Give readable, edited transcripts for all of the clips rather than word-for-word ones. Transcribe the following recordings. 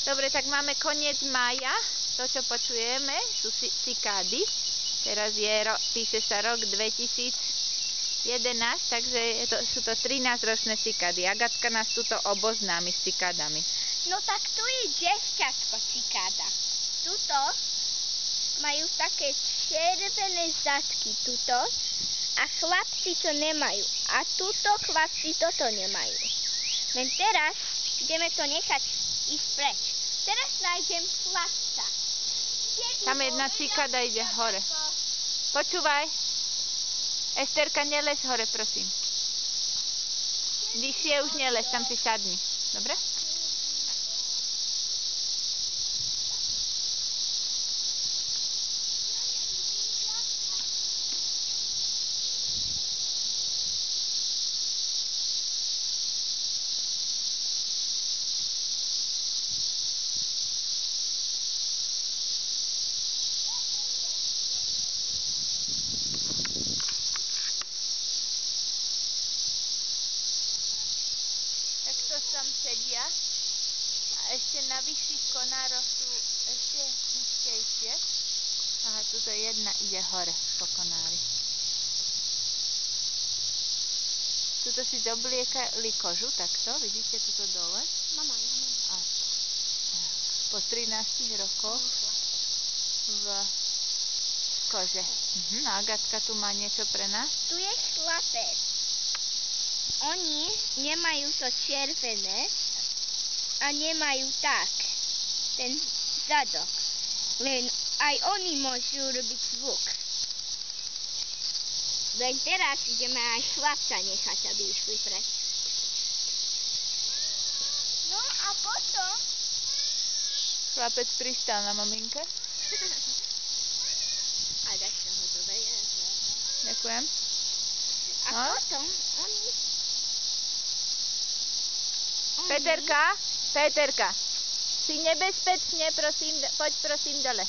Dobre, tak máme koniec mája. To, čo počujeme, sú cikády. Teraz píše sa rok 2011, takže sú to 13-ročné cikády. Agatka nás tuto oboznámi s cikádami. No tak tu je devčatko cikáda. Tuto majú také červené zadky tuto a chlapci to nemajú. A tuto chlapci toto nemajú. Len teraz ideme to nechať ísť preč. Teraz nájdem chlapca. Tam jedna cikáda ide hore. Počúvaj. Esterka, nelez hore, prosím. Vyššie už nelez, tam si sadni. Dobre? Takto tam sedia a ešte na vyšších konároch sú ešte nízkejšie. Aha, tuto jedna ide hore po konári. Tuto si zobliekali kožu, takto, vidíte tuto dole? Mama. A po 13 rokoch v kože. Agatka tu má niečo pre nás? Tu je chlapec. Oni nemajú to červené a nemajú tak ten zadok. Len aj oni môžu robiť zvuk. Len teraz ideme aj chlapca nechať, aby išli preč. No a potom... Chlapec pristal na maminke. A tak sa ho zoberie. Ďakujem. A potom oni... Peterka, si nebezpečne, prosím, poď prosím dole.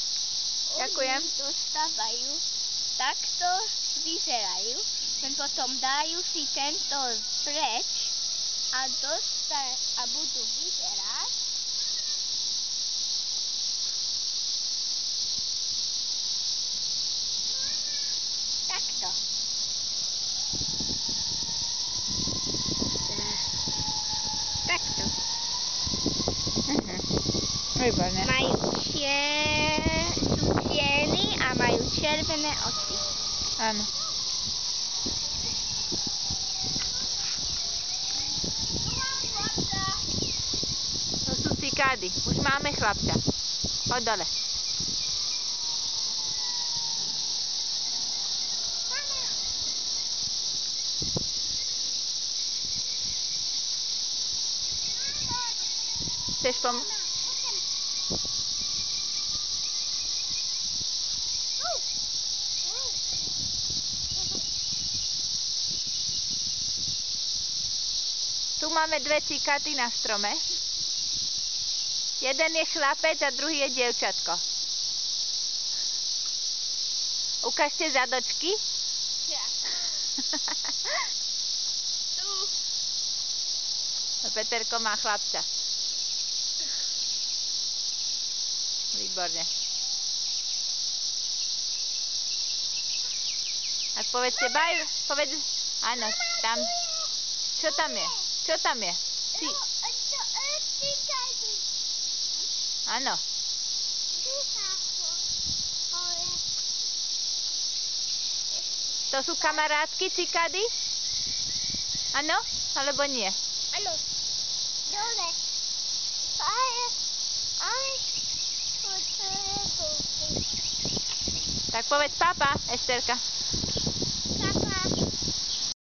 Ďakujem. Oni dostávajú, takto vyzerajú, len potom dajú si tento preč a budú vyzerať. Takto. Takto. Výborne. Sú cieni a majú červené oči. Áno. To sú cikády. Už máme chlapca. Poď dole. Chceš pomôcť? Tu máme dve cikády na strome. Jeden je chlapec a druhý je dievčatko. Ukážte zadočky. Tu. Peterko má chlapca. Výborne. Tak povedzte bye. Áno, tam. Čo tam je? Čo tam je? Áno. To sú kamarátky cikády? Áno? Alebo nie? Áno. Dole. Tak povedz papa, Esterka.